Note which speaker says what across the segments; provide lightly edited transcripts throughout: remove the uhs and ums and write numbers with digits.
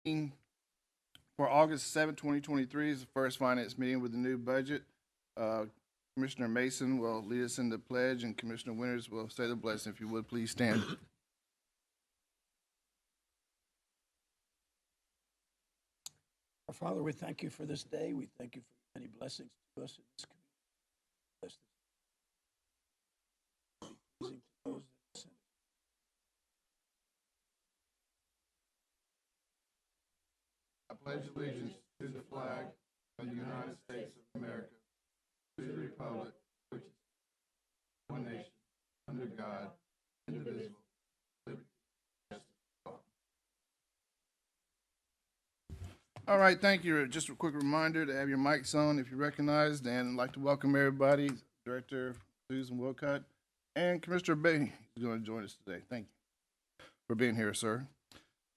Speaker 1: For August 7, 2023 is the first finance meeting with the new budget. Commissioner Mason will lead us in the pledge, and Commissioner Winters will say the blessing. If you would, please stand.
Speaker 2: Our Father, we thank you for this day. We thank you for many blessings to us in this community. Bless this pleasing to those that send us.
Speaker 1: I pledge allegiance to the flag of the United States of America, to the republic which is one nation, under God, indivisible, liberty, and justice for all. All right, thank you. Just a quick reminder to have your mics on if you're recognized, and I'd like to welcome everybody, Director Susan Wilcott and Commissioner Bay is going to join us today. Thank you for being here, sir.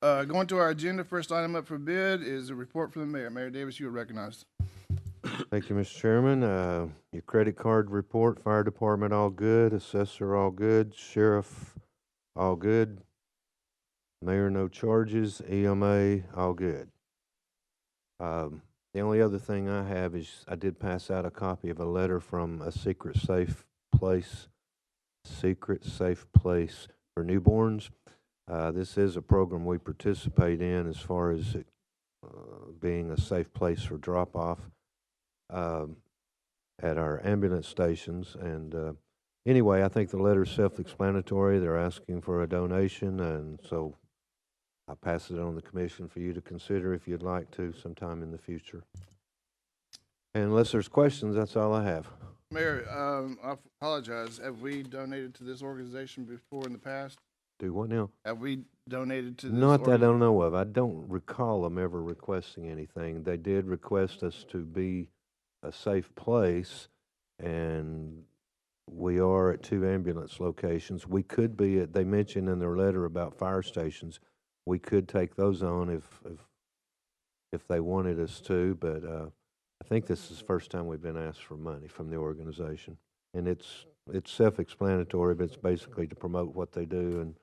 Speaker 1: Going to our agenda, first item up for bid is a report from the mayor. Mayor Davis, you are recognized.
Speaker 3: Thank you, Mr. Chairman. Your credit card report, fire department, all good. Assessor, all good. Sheriff, all good. Mayor, no charges. EMA, all good. The only other thing I have is I did pass out a copy of a letter from a secret safe place for newborns. This is a program we participate in as far as it, being a safe place for drop-off at our ambulance stations. And anyway, I think the letter's self-explanatory. They're asking for a donation, and so I pass it on the commission for you to consider if you'd like to sometime in the future. And unless there's questions, that's all I have.
Speaker 1: Mayor, I apologize. Have we donated to this organization before in the past?
Speaker 3: Do what now?
Speaker 1: Have we donated to this?
Speaker 3: Not that I don't know of. I don't recall them ever requesting anything. They did request us to be a safe place, and we are at 2 ambulance locations. We could be at, they mentioned in their letter about fire stations. We could take those on if they wanted us to, but I think this is the first time we've been asked for money from the organization. And it's self-explanatory, but it's basically to promote what they do and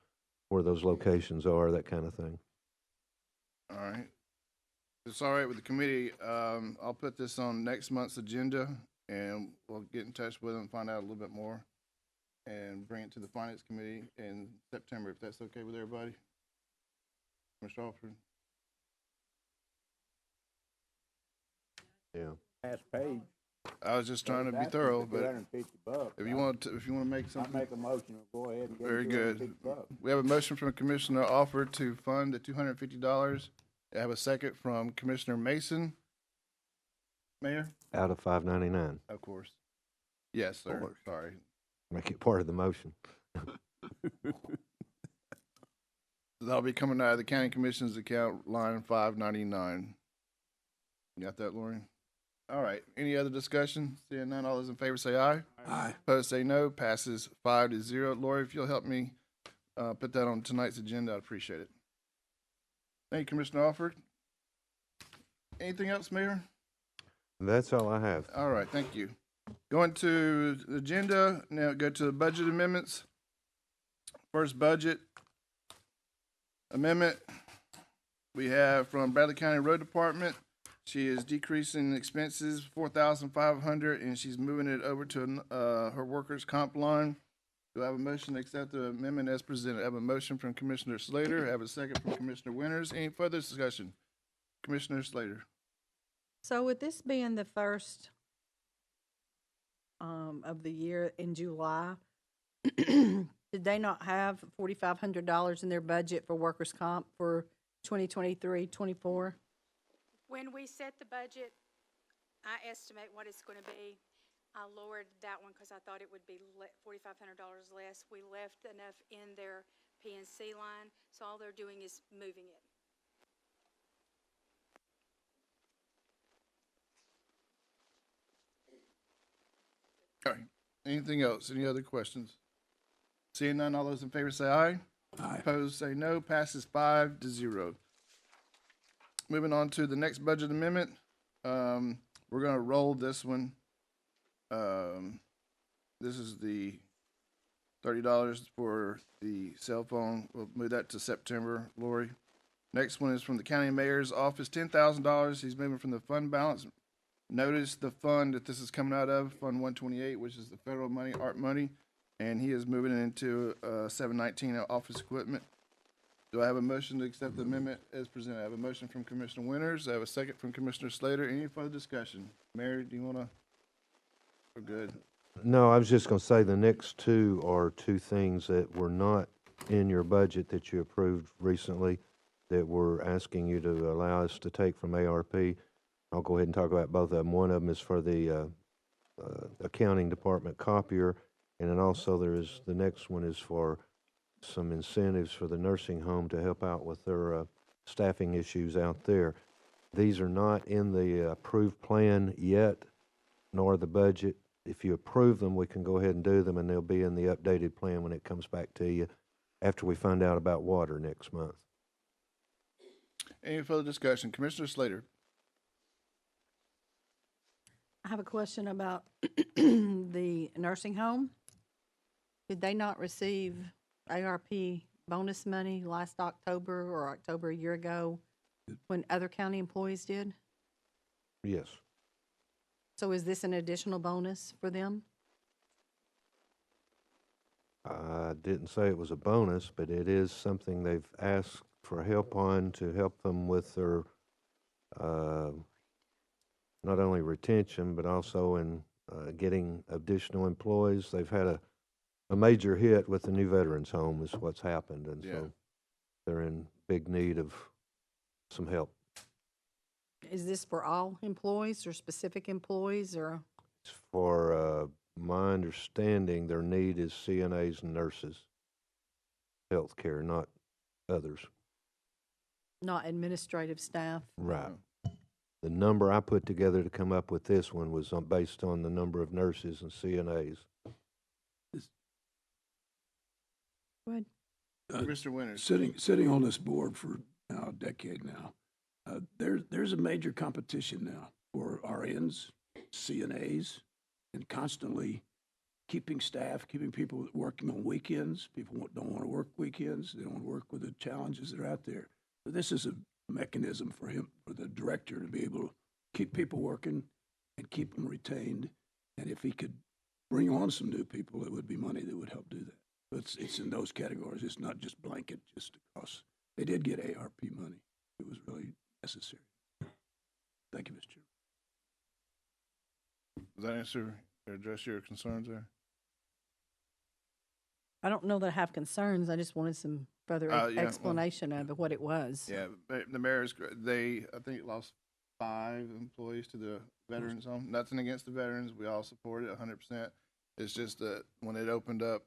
Speaker 3: where those locations are, that kind of thing.
Speaker 1: All right. If it's all right with the committee, I'll put this on next month's agenda, and we'll get in touch with them, find out a little bit more, and bring it to the finance committee in September, if that's okay with everybody. Mr. Alford?
Speaker 3: Yeah.
Speaker 4: Last page.
Speaker 1: I was just trying to be thorough, but
Speaker 4: $250.
Speaker 1: if you want to make
Speaker 4: I
Speaker 1: something.
Speaker 4: make a motion to go ahead and get
Speaker 1: Very good.
Speaker 4: $250.
Speaker 1: We have a motion from Commissioner Alford to fund the $250. I have a second from Commissioner Mason. Mayor?
Speaker 3: Out of $5.99.
Speaker 1: Of course. Yes, sir.
Speaker 3: Of course.
Speaker 1: Sorry.
Speaker 3: Make it part of the motion.
Speaker 1: That'll be coming out of the county commission's account, line 599. You got that, Lori? All right. Any other discussion? Seeing none, all those in favor say aye.
Speaker 2: Aye.
Speaker 1: Opposed say no. Passes 5-0. Lori, if you'll help me put that on tonight's agenda, I'd appreciate it. Thank you, Commissioner Alford. Anything else, Mayor?
Speaker 3: That's all I have.
Speaker 1: All right, thank you. Going to the agenda, now go to the budget amendments. First budget amendment we have from Bradley County Road Department. She is decreasing expenses $4,500, and she's moving it over to her workers' comp line. Do I have a motion to accept the amendment as presented? I have a motion from Commissioner Slater. I have a second from Commissioner Winters. Any further discussion? Commissioner Slater.
Speaker 5: So with this being the first of the year in July, did they not have $4,500 in their budget for workers' comp for 2023-24?
Speaker 6: When we set the budget, I estimate what it's going to be. I lowered that one because I thought it would be $4,500 less. We left enough in their PNC line, so all they're doing is moving it.
Speaker 1: All right. Anything else? Any other questions? Seeing none, all those in favor say aye.
Speaker 2: Aye.
Speaker 1: Opposed say no. Passes 5-0. Moving on to the next budget amendment. We're going to roll this one. This is the $30 for the cell phone. We'll move that to September. Lori? Next one is from the county mayor's office, $10,000. He's moving from the fund balance. Notice the fund that this is coming out of, Fund 128, which is the federal money, art money, and he is moving it into 719 office equipment. Do I have a motion to accept the amendment as presented? I have a motion from Commissioner Winters. I have a second from Commissioner Slater. Any further discussion? Mary, do you want to? We're good.
Speaker 3: No, I was just gonna say the next two are two things that were not in your budget that you approved recently that we're asking you to allow us to take from ARP. I'll go ahead and talk about both of them. One of them is for the accounting department copier, and then also the next one is for some incentives for the nursing home to help out with their staffing issues out there. These are not in the approved plan yet, nor the budget. If you approve them, we can go ahead and do them, and they'll be in the updated plan when it comes back to you after we find out about water next month.
Speaker 1: Any further discussion? Commissioner Slater?
Speaker 5: I have a question about the nursing home. Did they not receive ARP bonus money last October or October a year ago when other county employees did?
Speaker 3: Yes.
Speaker 5: So is this an additional bonus for them?
Speaker 3: I didn't say it was a bonus, but it is something they've asked for help on to help them with their, not only retention, but also in getting additional employees. They've had a major hit with the new veterans home is what's happened, and
Speaker 1: Yeah.
Speaker 3: so they're in big need of some help.
Speaker 5: Is this for all employees or specific employees or?
Speaker 3: It's for, my understanding, their need is CNAs and nurses, healthcare, not others.
Speaker 5: Not administrative staff?
Speaker 3: Right. The number I put together to come up with this one was based on the number of nurses and CNAs.
Speaker 5: Go ahead.
Speaker 1: Commissioner Winters?
Speaker 2: Sitting on this board for now a decade now, there's a major competition now for RNs, CNAs, and constantly keeping staff, keeping people working on weekends. People don't want to work weekends. They don't want to work with the challenges that are out there. So this is a mechanism for the director, to be able to keep people working and keep them retained. And if he could bring on some new people, it would be money that would help do that. So it's in those categories. It's not just blanket, just across. They did get ARP money. It was really necessary. Thank you, Mr. Chairman.
Speaker 1: Does that answer or address your concerns there?
Speaker 5: I don't know that I have concerns. I just wanted some further
Speaker 1: Yeah, well,
Speaker 5: explanation of what it was.
Speaker 1: Yeah, the mayor's, I think, lost 5 employees to the veterans home. Nothing against the veterans. We all support it 100%. It's just that when it opened up,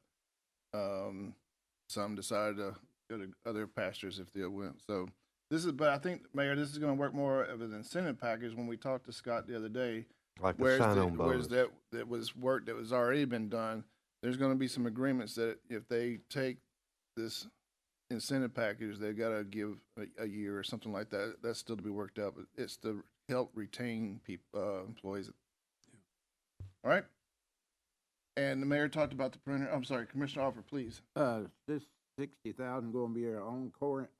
Speaker 1: some decided to go to other pastures if they went. So but I think, Mayor, this is going to work more of an incentive package. When we talked to Scott the other day,
Speaker 3: Like the sign-on
Speaker 1: whereas
Speaker 3: bonus.
Speaker 1: that was work that was already been done, there's going to be some agreements that if they take this incentive package, they've got to give a year or something like that. That's still to be worked out, but it's to help retain employees. All right. And the mayor talked about the printer. I'm sorry, Commissioner Offer, please.
Speaker 4: This 60,000 going to be an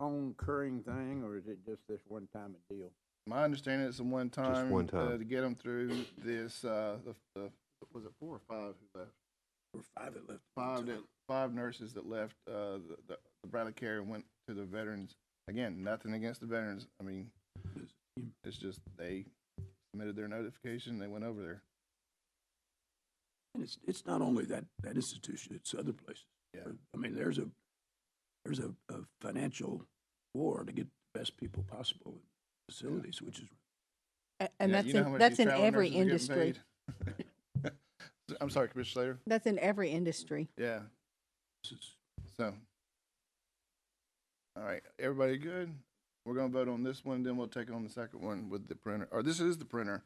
Speaker 4: ongoing thing, or is it just this one time a deal?
Speaker 1: My understanding is a one time,
Speaker 3: one time.
Speaker 1: to get them through this. Was it 4 or 5 who left?
Speaker 2: Or 5 that left.
Speaker 1: 5 nurses that left the Bradley Care and went to the veterans. Again, nothing against the veterans. I mean, it's just they submitted their notification. They went over there.
Speaker 2: And it's not only that institution; it's other places.
Speaker 1: Yeah.
Speaker 2: I mean, there's a financial war to get the best people possible in facilities, which is
Speaker 5: And
Speaker 1: Yeah,
Speaker 5: that's
Speaker 1: you know how much
Speaker 5: that's
Speaker 1: these
Speaker 5: in
Speaker 1: travel
Speaker 5: every
Speaker 1: nurses are getting
Speaker 5: industry.
Speaker 1: paid? I'm sorry, Commissioner Slater.
Speaker 5: That's in every industry.
Speaker 1: Yeah.
Speaker 2: it's
Speaker 1: So, all right, everybody good? We're gonna vote on this one, then we'll take on the second one with the printer. Or this is the printer.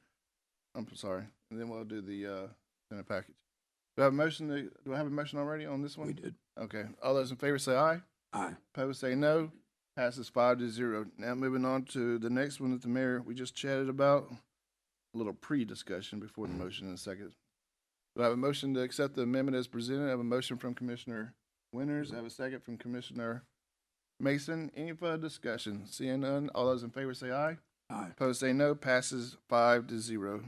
Speaker 1: I'm sorry, and then we'll do the Senate package. Do I have a motion? Do I have a motion already on this one?
Speaker 2: we did.
Speaker 1: Okay. All those in favor say aye.
Speaker 2: Aye.
Speaker 1: Opposed say no. Passes 5-0. Now moving on to the next one that the mayor we just chatted about. A little pre-discussion before the motion in a second. Do I have a motion to accept the amendment as presented? I have a motion from Commissioner Winters. I have a second from Commissioner Mason. Any further discussion? Seeing none, all those in favor say aye.
Speaker 2: Aye.
Speaker 1: Opposed say no. Passes 5-0.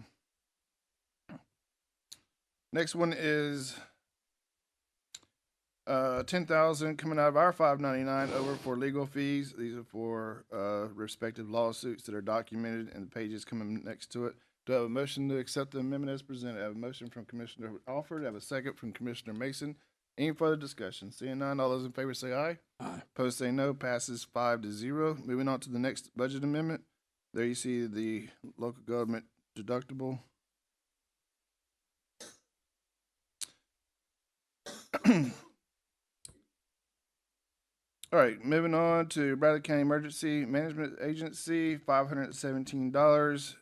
Speaker 1: Next one is 10,000 coming out of our 599 over for legal fees. These are for respective lawsuits that are documented, and the pages coming next to it. Do I have a motion to accept the amendment as presented? I have a motion from Commissioner Alford. I have a second from Commissioner Mason. Any further discussion? Seeing none, all those in favor say aye.
Speaker 2: Aye.
Speaker 1: Opposed say no. Passes 5-0. Moving on to the next budget amendment. There you see the local government deductible. All right, moving on to Bradley County Emergency Management Agency, $517.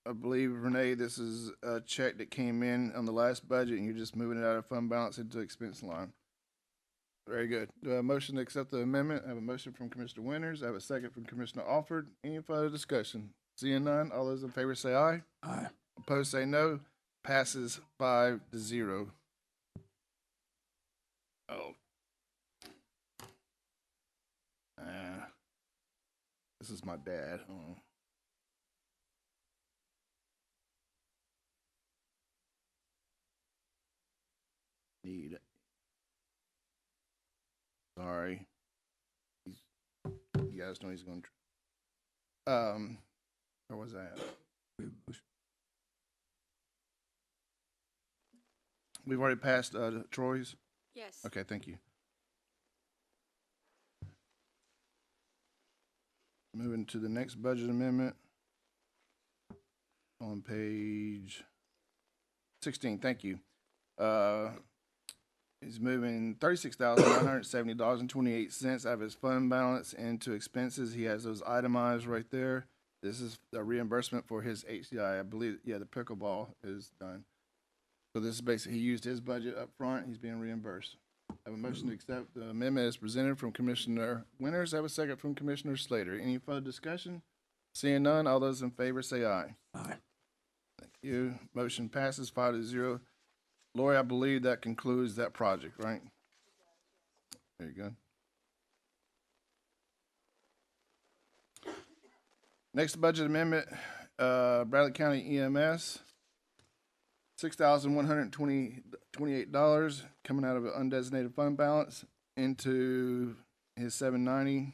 Speaker 1: I believe, Renee, this is a check that came in on the last budget, and you're just moving it out of fund balance into expense line. Very good. Do I have a motion to accept the amendment? I have a motion from Commissioner Winters. I have a second from Commissioner Alford. Any further discussion? Seeing none, all those in favor say aye.
Speaker 2: Aye.
Speaker 1: Opposed say no. Passes 5-0. Oh. This is my bad. Oh. Need it. Sorry. You guys know he's going to. Where was that? We've already passed Troy's.
Speaker 6: Yes.
Speaker 1: Okay, thank you. Moving to the next budget amendment on page 16. Thank you. He's moving $36,970.28 out of his fund balance into expenses. He has those itemized right there. This is a reimbursement for his HCI. I believe, yeah, the pickleball is done. So this is basically, he used his budget up front. He's being reimbursed. I have a motion to accept the amendment as presented from Commissioner Winters. I have a second from Commissioner Slater. Any further discussion? Seeing none, all those in favor say aye.
Speaker 2: Aye.
Speaker 1: Thank you. Motion passes 5-0. Lori, I believe that concludes that project, right? Very good. Next budget amendment, Bradley County EMS, $6,128 coming out of an undesignated fund balance into his 790,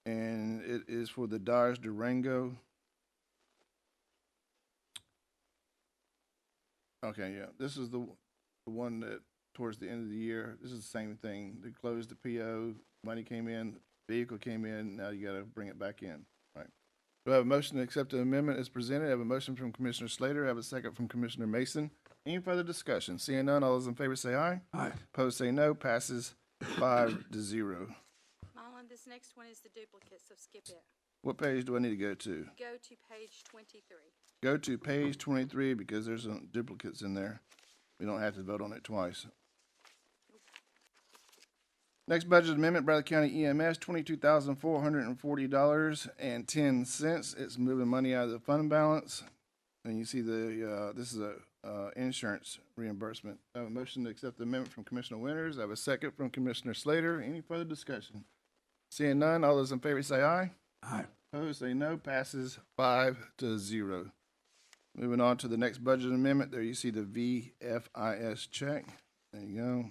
Speaker 1: and it is for the Dodge Durango. Okay, yeah, this is the one that towards the end of the year, this is the same thing. They closed the PO, money came in, vehicle came in, now you gotta bring it back in, right? Do I have a motion to accept the amendment as presented? I have a motion from Commissioner Slater, I have a second from Commissioner Mason. Any further discussion? Seeing none, all those in favor say aye.
Speaker 2: Aye.
Speaker 1: Opposed say no, passes 5-0.
Speaker 6: Marlon, this next one is the duplicates, so skip it.
Speaker 1: What page do I need to go to?
Speaker 6: Go to page 23.
Speaker 1: Go to page 23 because there's some duplicates in there. We don't have to vote on it twice. Next budget amendment, Bradley County EMS, $22,440.10. It's moving money out of the fund balance. And you see the, this is a insurance reimbursement. I have a motion to accept the amendment from Commissioner Winters. I have a second from Commissioner Slater. Any further discussion? Seeing none, all those in favor say aye.
Speaker 2: Aye.
Speaker 1: Opposed say no, passes 5-0. Moving on to the next budget amendment, there you see the VFIS check. There you go.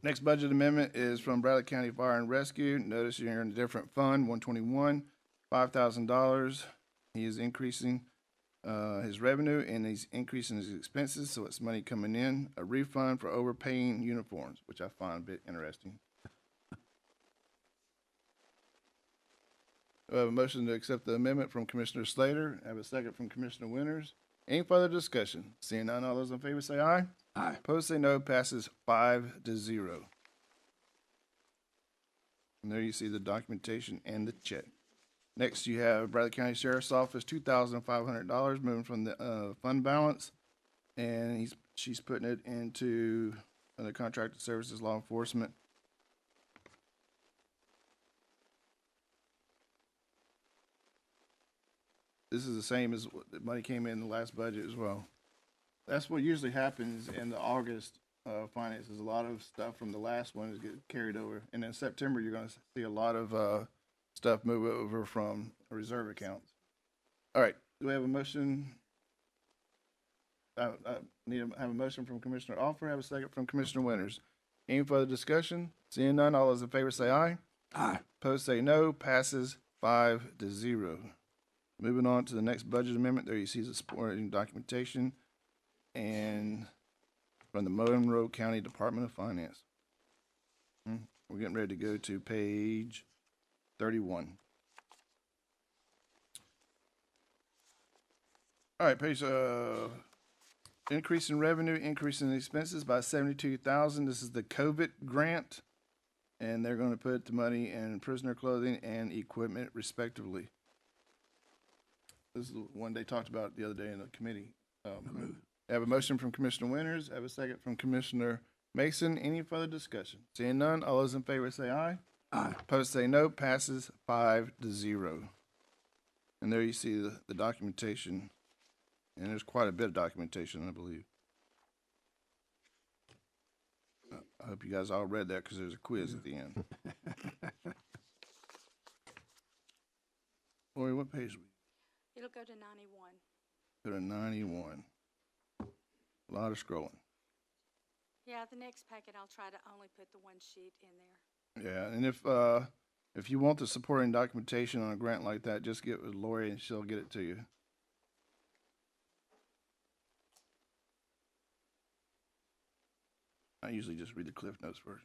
Speaker 1: Next budget amendment is from Bradley County Fire and Rescue. Notice you're in a different fund, 121, $5,000. He is increasing his revenue and he's increasing his expenses, so it's money coming in. A refund for overpaying uniforms, which I find a bit interesting. I have a motion to accept the amendment from Commissioner Slater. I have a second from Commissioner Winters. Any further discussion? Seeing none, all those in favor say aye.
Speaker 2: Aye.
Speaker 1: Opposed say no, passes 5-0. And there you see the documentation and the check. Next, you have Bradley County Sheriff's Office, $2,500 moving from the fund balance, and she's putting it into the contracted services law enforcement. This is the same as what the money came in the last budget as well. That's what usually happens in the August finances. A lot of stuff from the last one is getting carried over. And in September, you're gonna see a lot of, stuff move over from reserve accounts. All right, do we have a motion? I have a motion from Commissioner Offer, have a second from Commissioner Winters. Any further discussion? Seeing none, all those in favor say aye.
Speaker 2: Aye.
Speaker 1: Opposed say no, passes 5-0. Moving on to the next budget amendment, there you see the supporting documentation and from the Monroe County Department of Finance. We're getting ready to go to page 31. All right, page, increase in revenue, increase in expenses by 72,000. This is the COVID grant, and they're gonna put the money in prisoner clothing and equipment respectively. This is the one they talked about the other day in the committee. I have a motion from Commissioner Winters, I have a second from Commissioner Mason. Any further discussion? Seeing none, all those in favor say aye.
Speaker 2: Aye.
Speaker 1: Opposed say no, passes 5-0. And there you see the documentation, and there's quite a bit of documentation, I believe. I hope you guys all read that, because there's a quiz at the end. Lori, what page are we?
Speaker 6: It'll go to 91.
Speaker 1: Go to 91. A lot of scrolling.
Speaker 6: Yeah, the next packet, I'll try to only put the one sheet in there.
Speaker 1: Yeah, and if you want the supporting documentation on a grant like that, just get with Lori and she'll get it to you. I usually just read the Cliff Notes first.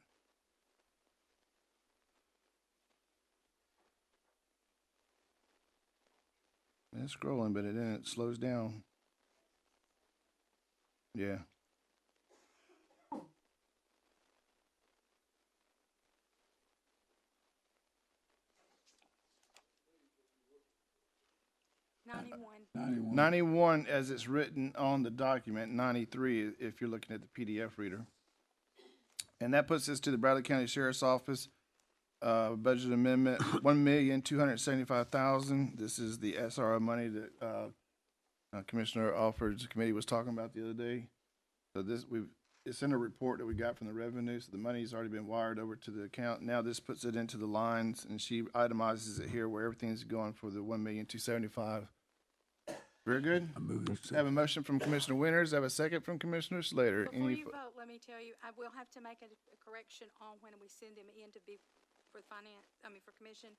Speaker 1: It's scrolling, but then it slows down. Yeah.
Speaker 6: $91.
Speaker 1: 91 as it's written on the document, 93 if you're looking at the PDF reader. And that puts us to the Bradley County Sheriff's Office, budget amendment, $1,275,000. This is the SRO money that, Commissioner Alford's committee was talking about the other day. So it's in a report that we got from the revenue, so the money's already been wired over to the account. Now this puts it into the lines, and she itemizes it here where everything's going for the $1,275,000. Very good.
Speaker 2: I move to
Speaker 1: I have a motion from Commissioner Winters. I have a second from Commissioner Slater.
Speaker 6: Before
Speaker 1: Any
Speaker 6: you vote, let me tell you, I will have to make a correction on when we send them in to be for for commission.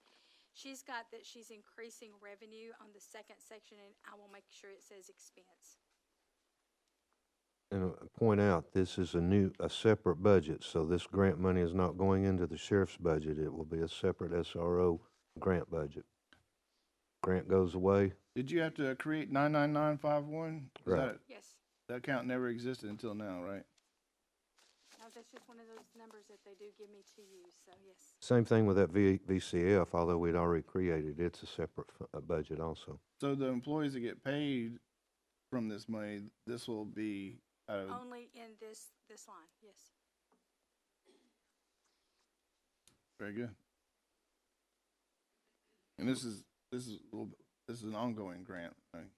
Speaker 6: She's got that she's increasing revenue on the second section, and I will make sure it says expense.
Speaker 3: And point out, this is a separate budget, so this grant money is not going into the sheriff's budget. It will be a separate SRO grant budget. Grant goes away.
Speaker 1: Did you have to create 99951?
Speaker 3: Right.
Speaker 6: Yes.
Speaker 1: That account never existed until now, right?
Speaker 6: No, that's just one of those numbers that they do give me to use, so yes.
Speaker 3: Same thing with that VCF, although we'd already created, it's a separate budget also.
Speaker 1: So the employees that get paid from this money, this will be out of,
Speaker 6: Only in this line, yes.
Speaker 1: very good. And this is an ongoing grant, right?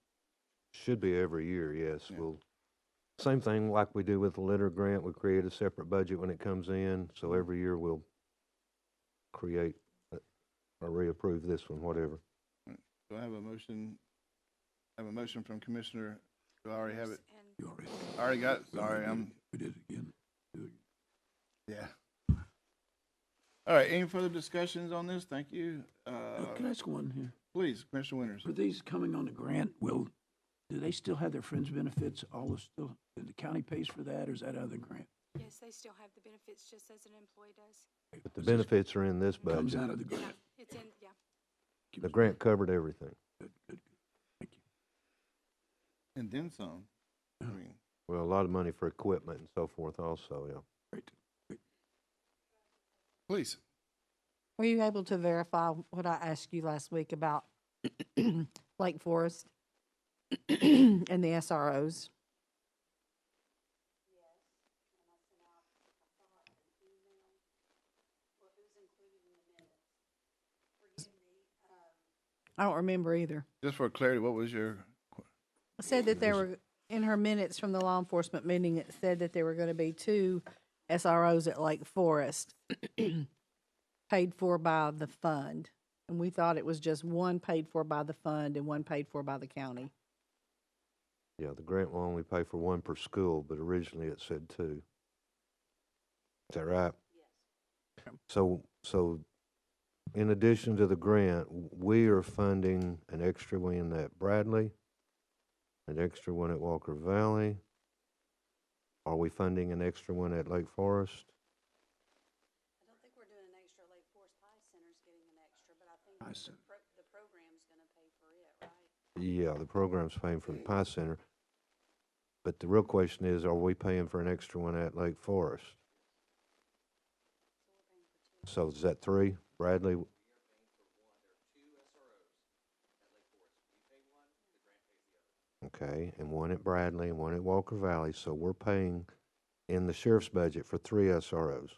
Speaker 3: Should be every year, yes.
Speaker 1: Yeah.
Speaker 3: Same thing like we do with the litter grant, we create a separate budget when it comes in, so every year we'll create or reapprove this one, whatever.
Speaker 1: Do I have a motion? I have a motion from Commissioner, do I already have it?
Speaker 6: And
Speaker 2: You already.
Speaker 1: I already got it, sorry,
Speaker 2: We did it again. Do it.
Speaker 1: yeah. All right, any further discussions on this? Thank you.
Speaker 2: Can I ask one here?
Speaker 1: Please, Commissioner Winters.
Speaker 2: For these coming on the grant, do they still have their fringe benefits? The county pays for that, or is that out of the grant?
Speaker 6: yes, they still have the benefits just as an employee does.
Speaker 3: But the benefits are in this
Speaker 2: Comes
Speaker 3: budget.
Speaker 2: out of the
Speaker 6: Yeah,
Speaker 2: grant.
Speaker 6: it's in, yeah.
Speaker 3: The grant covered everything.
Speaker 2: Good, good, good. Thank you.
Speaker 1: And then some. I mean,
Speaker 3: Well, a lot of money for equipment and so forth also, yeah.
Speaker 2: Great.
Speaker 1: please.
Speaker 5: Were you able to verify what I asked you last week about Lake Forest and the SROs? I don't remember either.
Speaker 1: Just for clarity, what was your,
Speaker 5: I said that there were in her minutes from the law enforcement meeting, it said that there were gonna be 2 SROs at Lake Forest paid for by the fund. And we thought it was just one paid for by the fund and one paid for by the county.
Speaker 3: Yeah, the grant will only pay for one per school, but originally it said 2. Is that right? Yes. So in addition to the grant, we are funding an extra one at Bradley, an extra one at Walker Valley. Are we funding an extra one at Lake Forest?
Speaker 7: I don't think we're doing an extra. Lake Forest Pie Center's getting an extra, but I think
Speaker 2: Pie
Speaker 7: the
Speaker 2: Center.
Speaker 7: the program's gonna pay for it, right?
Speaker 3: Yeah, the program's paying for the Pie Center. But the real question is, are we paying for an extra one at Lake Forest? So is that 3, Bradley? Okay, and one at Bradley and one at Walker Valley, so we're paying in the sheriff's budget for 3 SROs.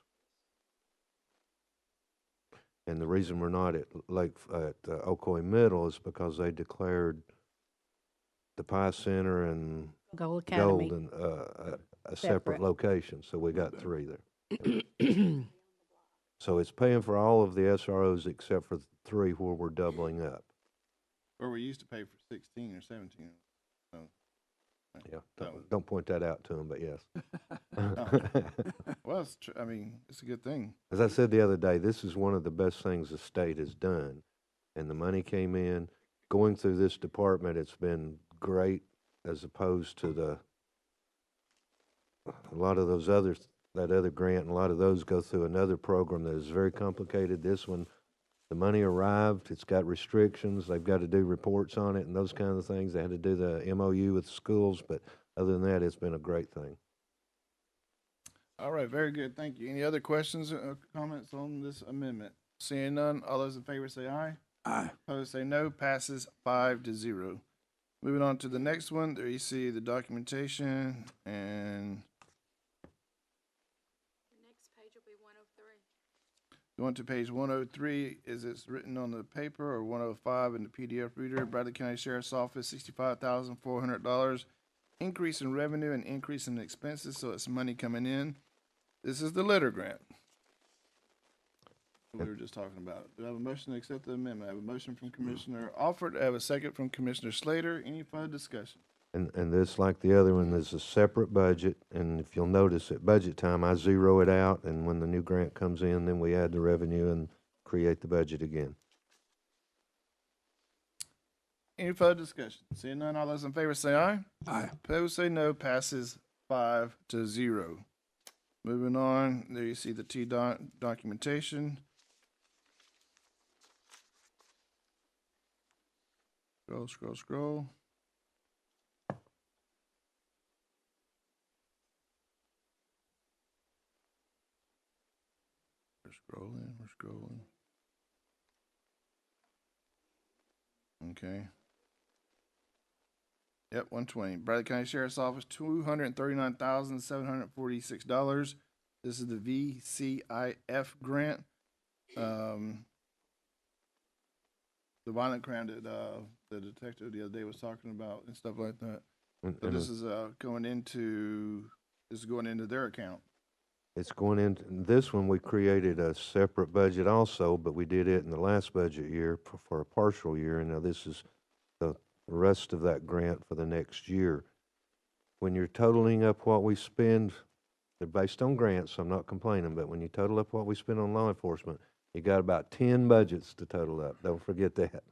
Speaker 3: And the reason we're not at Ocoee Middle is because they declared the Pie Center and
Speaker 5: Gold Academy.
Speaker 3: Golden a
Speaker 5: Separate.
Speaker 3: separate location, so we got 3 there. So it's paying for all of the SROs except for 3 where we're doubling up.
Speaker 1: Or we used to pay for 16 or 17. So,
Speaker 3: Yeah,
Speaker 1: that was-
Speaker 3: don't point that out to them, but yes.
Speaker 1: well, I mean, it's a good thing.
Speaker 3: As I said the other day, this is one of the best things the state has done. And the money came in. Going through this department, it's been great as opposed to a lot of those that other grant, and a lot of those go through another program that is very complicated. This one, the money arrived, it's got restrictions, they've got to do reports on it and those kind of things. They had to do the MOU with schools, but other than that, it's been a great thing.
Speaker 1: All right, very good. Thank you. Any other questions or comments on this amendment? Seeing none, all those in favor say aye.
Speaker 2: Aye.
Speaker 1: Opposed say no. Passes 5-0. Moving on to the next one. There you see the documentation, and
Speaker 6: The next page will be 103.
Speaker 1: going to page 103, is it's written on the paper, or 105 in the PDF reader. Bradley County Sheriff's Office, $65,400. Increase in revenue and increase in expenses, so it's money coming in. This is the litter grant we were just talking about. Do I have a motion to accept the amendment? I have a motion from Commissioner Alford. I have a second from Commissioner Slater. Any further discussion?
Speaker 3: And this, like the other one, is a separate budget, and if you'll notice, at budget time, I zero it out, and when the new grant comes in, then we add the revenue and create the budget again.
Speaker 1: Any further discussion? Seeing none, all those in favor say aye.
Speaker 2: Aye.
Speaker 1: Opposed say no. Passes 5-0. Moving on, there you see the documentation. Scroll, scroll, scroll. We're scrolling, we're scrolling. Okay. Yep, 120. Bradley County Sheriff's Office, $239,746. This is the VCIF grant. The violent crime that the detective the other day was talking about and stuff like that. So this is going into their account.
Speaker 3: It's going into, this one, we created a separate budget also, but we did it in the last budget year for a partial year, and now this is the rest of that grant for the next year. When you're totaling up what we spend, they're based on grants, so I'm not complaining, but when you total up what we spend on law enforcement, you got about 10 budgets to total up. Don't forget that.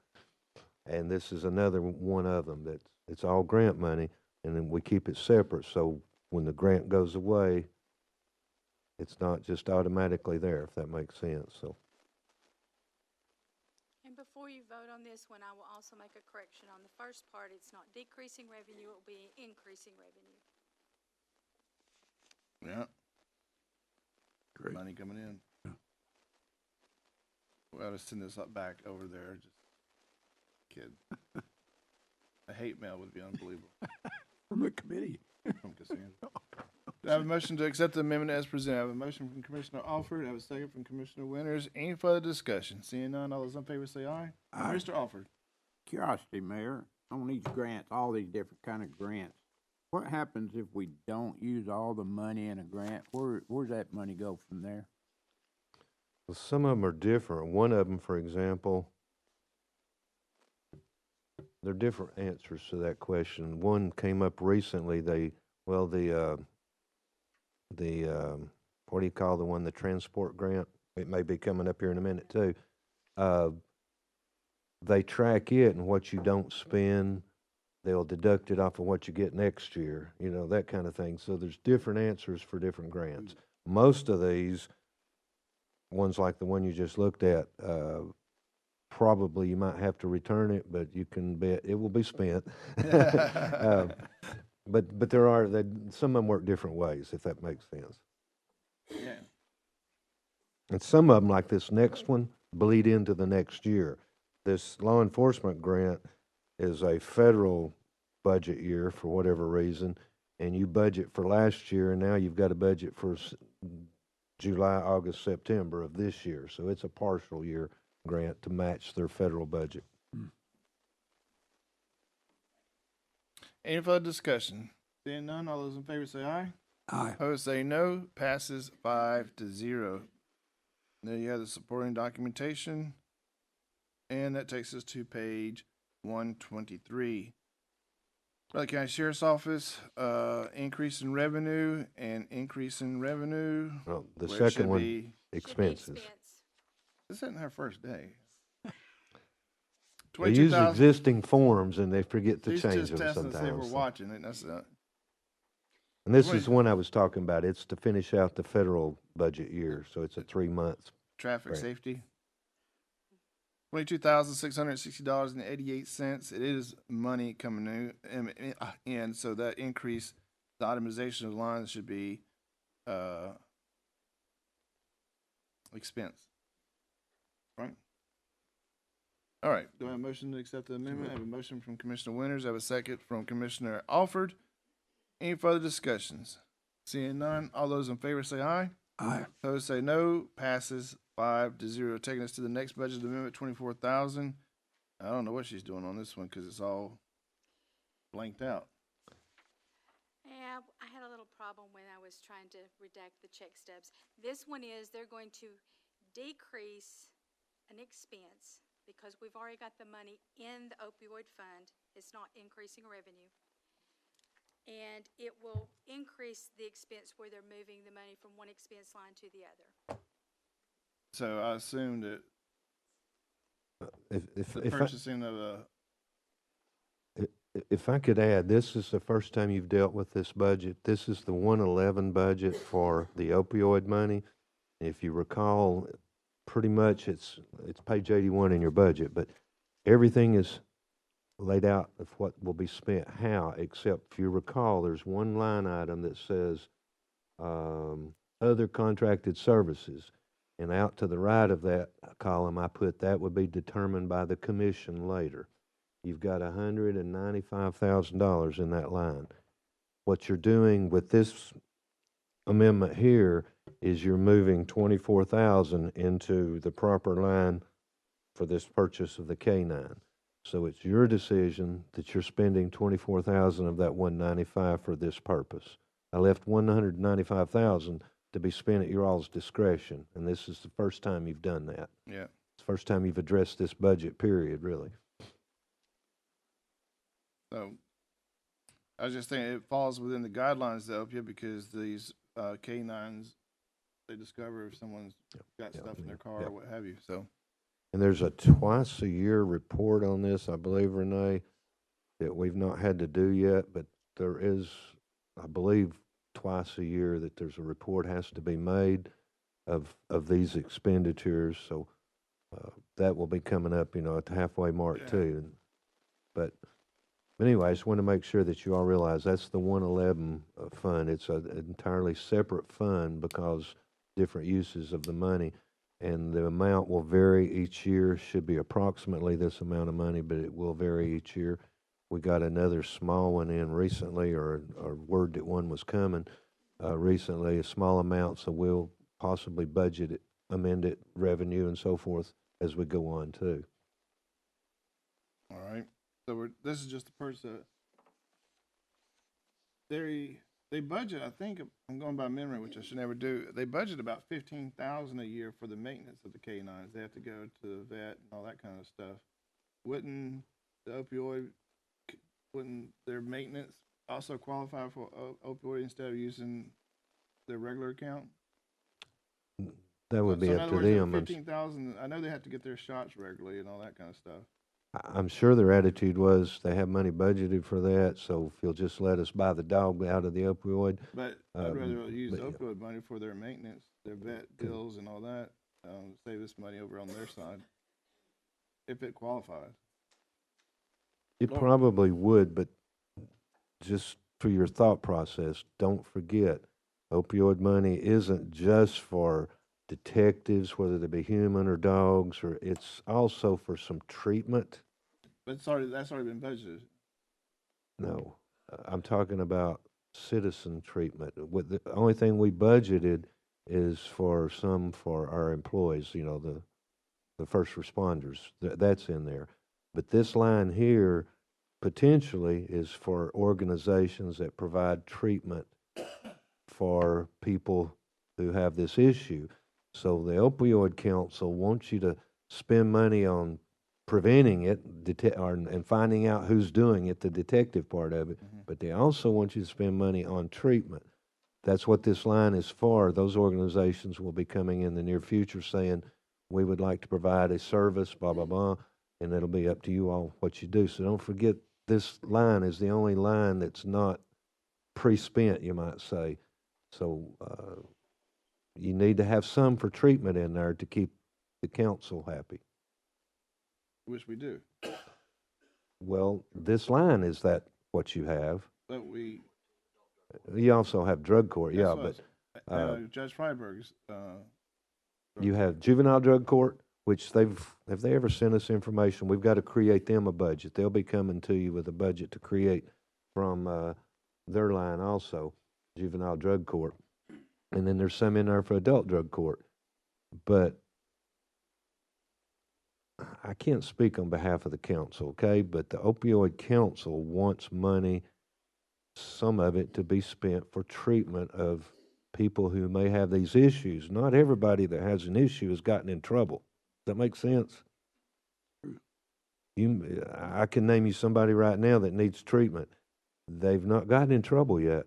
Speaker 3: And this is another one of them. It's all grant money, and then we keep it separate, so when the grant goes away, it's not just automatically there, if that makes sense. So
Speaker 6: And before you vote on this one, I will also make a correction on the first part. It's not decreasing revenue, it will be increasing revenue.
Speaker 1: Yeah,
Speaker 2: Great.
Speaker 1: money coming in.
Speaker 2: Yeah.
Speaker 1: We ought to send this up back over there. Just kid. A hate mail would be unbelievable
Speaker 2: From the committee.
Speaker 1: from Cassandra. Do I have a motion to accept the amendment as presented? I have a motion from Commissioner Alford. I have a second from Commissioner Winters. Any further discussion? Seeing none, all those in favor say aye.
Speaker 2: Aye.
Speaker 1: Mr. Alford.
Speaker 4: Curiosity, Mayor, on these grants, all these different kind of grants, what happens if we don't use all the money in a grant? Where's that money go from there?
Speaker 3: Well, some of them are different. One of them, for example, there are different answers to that question. One came up recently. What do you call the one, the transport grant? It may be coming up here in a minute too. They track it, and what you don't spend, they'll deduct it off of what you get next year, that kind of thing. So there's different answers for different grants. Most of these, ones like the one you just looked at, probably you might have to return it, but you can bet it will be spent. But some of them work different ways, if that makes sense.
Speaker 1: Yeah.
Speaker 3: And some of them, like this next one, bleed into the next year. This law enforcement grant is a federal budget year for whatever reason, and you budget for last year, and now you've got a budget for July, August, September of this year. So it's a partial year grant to match their federal budget.
Speaker 1: Any further discussion? Seeing none, all those in favor say aye.
Speaker 2: Aye.
Speaker 1: Opposed say no. Passes 5-0. There you have the supporting documentation. And that takes us to page 123. Bradley County Sheriff's Office, increase in revenue and increase in revenue.
Speaker 3: Well, the
Speaker 1: where it should
Speaker 3: second one,
Speaker 1: be-
Speaker 6: Should be
Speaker 3: expenses.
Speaker 6: expense.
Speaker 1: This isn't her first day.
Speaker 3: They use
Speaker 1: 22,000.
Speaker 3: existing forms and they forget to
Speaker 1: She's
Speaker 3: change
Speaker 1: just
Speaker 3: them
Speaker 1: testing to see if we're
Speaker 3: sometimes.
Speaker 1: watching it. That's
Speaker 3: And this
Speaker 1: Twenty-
Speaker 3: is the one I was talking about. It's to finish out the federal budget year, so it's a 3 months.
Speaker 1: traffic
Speaker 3: Right.
Speaker 1: safety. $22,660.88. It is money coming in, so that increase, the itemization of lines should be expense. Right? All right. Do I have a motion to accept the amendment? I have a motion from Commissioner Winters. I have a second from Commissioner Alford. Any further discussions? Seeing none, all those in favor say aye.
Speaker 2: Aye.
Speaker 1: Opposed say no. Passes 5-0. Taking us to the next budget amendment, 24,000. I don't know what she's doing on this one because it's all blanked out.
Speaker 6: Yeah, I had a little problem when I was trying to redact the check stubs. This one is, they're going to decrease an expense because we've already got the money in the opioid fund. It's not increasing revenue. And it will increase the expense where they're moving the money from one expense line to the other.
Speaker 1: So I assume that
Speaker 3: If
Speaker 1: the purchasing of
Speaker 3: if I could add, this is the first time you've dealt with this budget. This is the 111 budget for the opioid money. If you recall, pretty much it's page 81 in your budget, but everything is laid out of what will be spent how, except if you recall, there's one line item that says other contracted services. And out to the right of that column, I put that would be determined by the commission later. You've got $195,000 in that line. What you're doing with this amendment here is you're moving 24,000 into the proper line for this purchase of the K9. So it's your decision that you're spending 24,000 of that 195 for this purpose. I left 195,000 to be spent at your all's discretion, and this is the first time you've done that.
Speaker 1: yeah.
Speaker 3: It's the first time you've addressed this budget period, really.
Speaker 1: So I was just thinking it falls within the guidelines to help you because these K9s, they discover if someone's got
Speaker 3: Yeah,
Speaker 1: stuff in their car
Speaker 3: yeah.
Speaker 1: or what have you. So
Speaker 3: And there's a twice a year report on this, I believe, Renee, that we've not had to do yet, but there is, I believe, twice a year that there's a report has to be made of these expenditures. So that will be coming up, at the halfway mark
Speaker 1: Yeah.
Speaker 3: too. But anyway, I just want to make sure that you all realize that's the 111 fund. It's an entirely separate fund because different uses of the money. And the amount will vary each year, should be approximately this amount of money, but it will vary each year. We got another small one in recently, or word that one was coming recently, a small amount, so we'll possibly budget it, amend it, revenue and so forth as we go on too.
Speaker 1: all right. So this is just the purchase of they budget, I think, I'm going by memory, which I should never do. They budget about 15,000 a year for the maintenance of the K-9s. They have to go to the vet and all that kind of stuff. Wouldn't the opioid, wouldn't their maintenance also qualify for opioid instead of using their regular account?
Speaker 3: That would be
Speaker 1: So in
Speaker 3: up
Speaker 1: other
Speaker 3: to
Speaker 1: words,
Speaker 3: them.
Speaker 1: 15,000, I know they have to get their shots regularly and all that kind of stuff.
Speaker 3: I'm sure their attitude was they have money budgeted for that, so if you'll just let us buy the dog out of the opioid.
Speaker 1: But I'd rather use
Speaker 3: but yeah.
Speaker 1: opioid money for their maintenance, their vet bills and all that, save this money over on their side, if it qualifies.
Speaker 3: It
Speaker 1: Lord.
Speaker 3: probably would, but just for your thought process, don't forget, opioid money isn't just for detectives, whether they be human or dogs, or it's also for some treatment.
Speaker 1: But that's already been budgeted.
Speaker 3: No, I'm talking about citizen treatment. With the only thing we budgeted is for some for our employees, you know, the first responders. That's in there. But this line here potentially is for organizations that provide treatment for people who have this issue. So the opioid council wants you to spend money on preventing it, and finding out who's doing it, the detective part of it, but they also want you to spend money on treatment. That's what this line is for. Those organizations will be coming in the near future saying, we would like to provide a service, blah, blah, blah, and it'll be up to you all what you do. So don't forget, this line is the only line that's not pre-spent, you might say. So you need to have some for treatment in there to keep the council happy.
Speaker 1: Which we do.
Speaker 3: Well, this line is that what you have.
Speaker 1: But we.
Speaker 3: You also have drug court, yeah, but
Speaker 1: Judge Freiberg's.
Speaker 3: you have juvenile drug court, which have they ever sent us information? We've got to create them a budget. They'll be coming to you with a budget to create from their line also, juvenile drug court. And then there's some in there for adult drug court. But I can't speak on behalf of the council, okay? But the opioid council wants money, some of it to be spent for treatment of people who may have these issues. Not everybody that has an issue has gotten in trouble. Does that make sense? I can name you somebody right now that needs treatment. They've not gotten in trouble yet.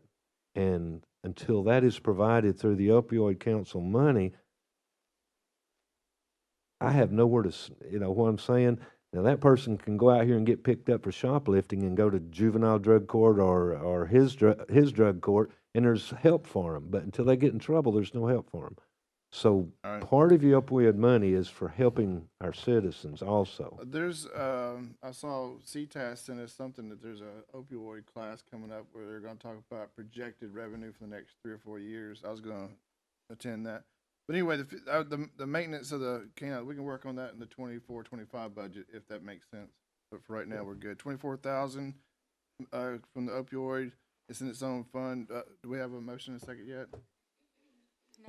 Speaker 3: And until that is provided through the opioid council money, I have nowhere to, you know what I'm saying? Now, that person can go out here and get picked up for shoplifting and go to juvenile drug court or his drug court, and there's help for them. But until they get in trouble, there's no help for them. So
Speaker 1: All right.
Speaker 3: part of your opioid money is for helping our citizens also.
Speaker 1: There's, I saw CTAS sent us something that there's a opioid class coming up where they're going to talk about projected revenue for the next 3 or 4 years. I was going to attend that. But anyway, the maintenance of the canine, we can work on that in the 24-25 budget if that makes sense. But for right now, we're good. 24,000 from the opioid. It's in its own fund. Do we have a motion and a second yet?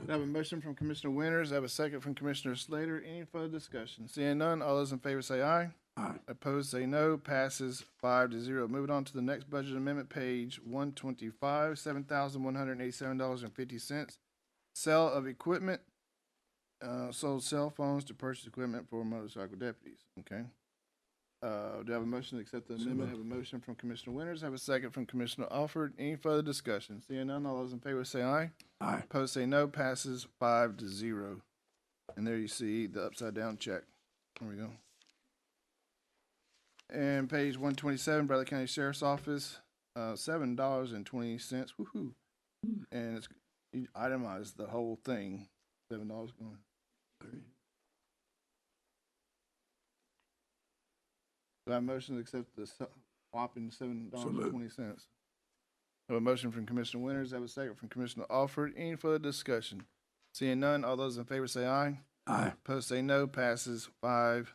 Speaker 1: I have a motion from Commissioner Winters. I have a second from Commissioner Slater. Any further discussion? Seeing none, all those in favor say aye.
Speaker 2: Aye.
Speaker 1: Opposed say no. Passes 5-0. Moving on to the next budget amendment, page 125, $7,187.50. Sale of equipment. Sold cell phones to purchase equipment for motorcycle deputies. Okay. Do I have a motion to accept the amendment? I have a motion from Commissioner Winters. I have a second from Commissioner Alford. Any further discussion? Seeing none, all those in favor say aye.
Speaker 2: Aye.
Speaker 1: Opposed say no. Passes 5-0. And there you see the upside down check. There we go. And page 127, Bradley County Sheriff's Office, $7.20. Woohoo! And it's you itemize the whole thing. $7 going. Do I have a motion to accept the whopping $7.20? I have a motion from Commissioner Winters. I have a second from Commissioner Alford. Any further discussion? Seeing none, all those in favor say aye.
Speaker 2: Aye.
Speaker 1: Opposed say no. Passes 5-0.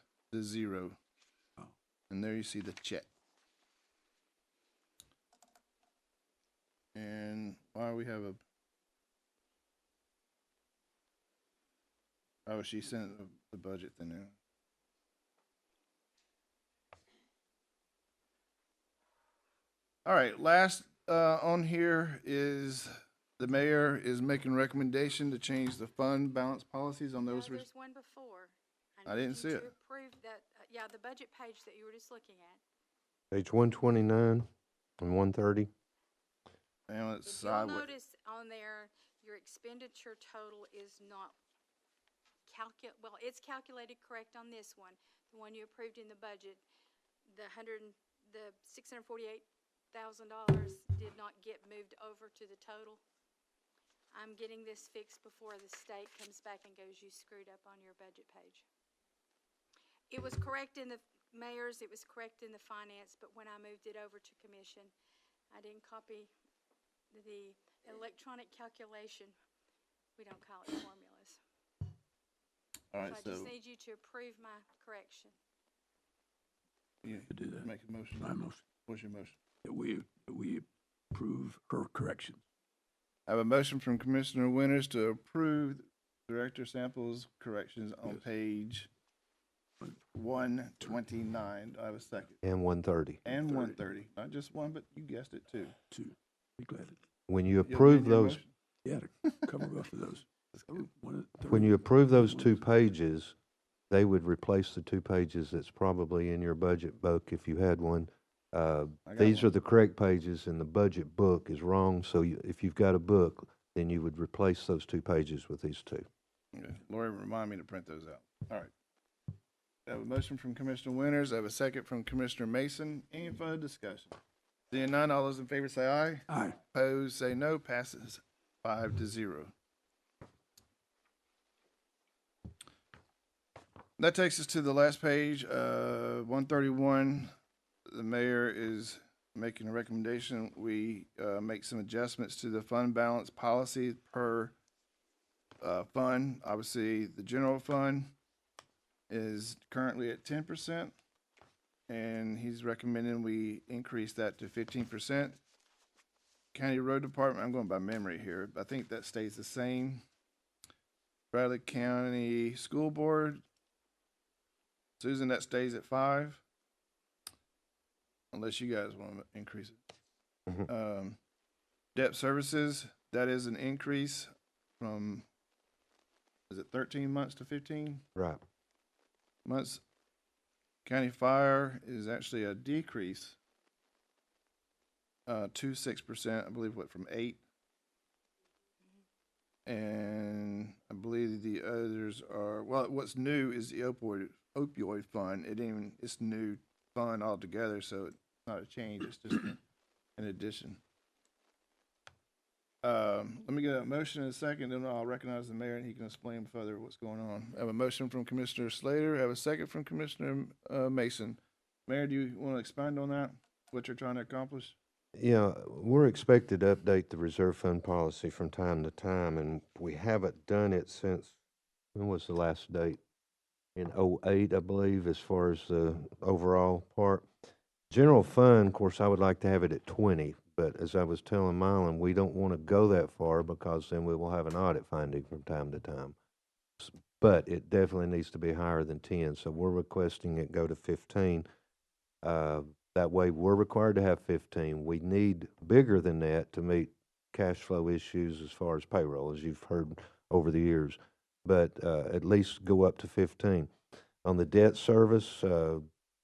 Speaker 1: And there you see the check. And why we have a she sent the budget then now. All right, last on here is the mayor is making recommendation to change the fund balance policies on
Speaker 6: No,
Speaker 1: those.
Speaker 6: there's one before.
Speaker 1: I
Speaker 6: need
Speaker 1: didn't
Speaker 6: you
Speaker 1: see
Speaker 6: to
Speaker 1: it.
Speaker 6: approve that, yeah, the budget page that you were just looking at.
Speaker 3: Page 129 and 130.
Speaker 1: And it's
Speaker 6: If you'll
Speaker 1: sideways.
Speaker 6: notice on there, your expenditure total is not well, it's calculated correct on this one, the one you approved in the budget. The $648,000 did not get moved over to the total. I'm getting this fixed before the state comes back and goes, you screwed up on your budget page. It was correct in the mayor's, it was correct in the finance, but when I moved it over to commission, I didn't copy the electronic calculation. We don't call it formulas.
Speaker 1: All right,
Speaker 6: So I just
Speaker 1: so
Speaker 6: need you to approve my correction.
Speaker 1: you
Speaker 2: To do that.
Speaker 1: make a motion.
Speaker 2: My motion,
Speaker 1: What's your motion?
Speaker 2: that we approve her corrections.
Speaker 1: I have a motion from Commissioner Winters to approve Director Samples' corrections on
Speaker 2: Yes.
Speaker 1: page 129. Do I have a second?
Speaker 3: And 130.
Speaker 1: And
Speaker 2: 130.
Speaker 1: 130. Not just one, but you guessed it too.
Speaker 2: Two. Be glad to,
Speaker 3: When you
Speaker 1: You'll
Speaker 3: approve
Speaker 1: amend your
Speaker 3: those,
Speaker 1: motion?
Speaker 2: yeah, to cover both of those.
Speaker 3: when you approve those 2 pages, they would replace the 2 pages that's probably in your budget book if you had one.
Speaker 1: I got
Speaker 3: These
Speaker 1: one.
Speaker 3: are the correct pages, and the budget book is wrong. So if you've got a book, then you would replace those 2 pages with these 2.
Speaker 1: Okay. Lori, remind me to print those out. All right. I have a motion from Commissioner Winters. I have a second from Commissioner Mason. Any further discussion? Seeing none, all those in favor say aye.
Speaker 2: Aye.
Speaker 1: Opposed, say no. Passes 5-0. That takes us to the last page, 131. The mayor is making a recommendation. We make some adjustments to the fund balance policy per fund. Obviously, the general fund is currently at 10%, and he's recommending we increase that to 15%. County Road Department, I'm going by memory here, but I think that stays the same. Bradley County School Board, Susan, that stays at 5, unless you guys want to increase it.
Speaker 3: Mhm.
Speaker 1: Debt services, that is an increase from, is it 13 months to 15
Speaker 3: Right.
Speaker 1: months? County fire is actually a decrease to 6%, I believe, from 8. And I believe the others are, well, what's new is the opioid fund. It's new fund altogether, so it's not a change, it's just an addition. Let me get a motion in a second, then I'll recognize the mayor and he can explain further what's going on. I have a motion from Commissioner Slater, I have a second from Commissioner Mason. Mayor, do you want to expand on that, what you're trying to accomplish?
Speaker 3: Yeah, we're expected to update the reserve fund policy from time to time, and we haven't done it since, when was the last date? In '08, I believe, as far as the overall part. General fund, of course, I would like to have it at 20, but as I was telling Mylan, we don't want to go that far because then we will have an audit finding from time to time. But it definitely needs to be higher than 10, so we're requesting it go to 15. That way, we're required to have 15. We need bigger than that to meet cash flow issues as far as payroll, as you've heard over the years. But at least go up to 15. On the debt service,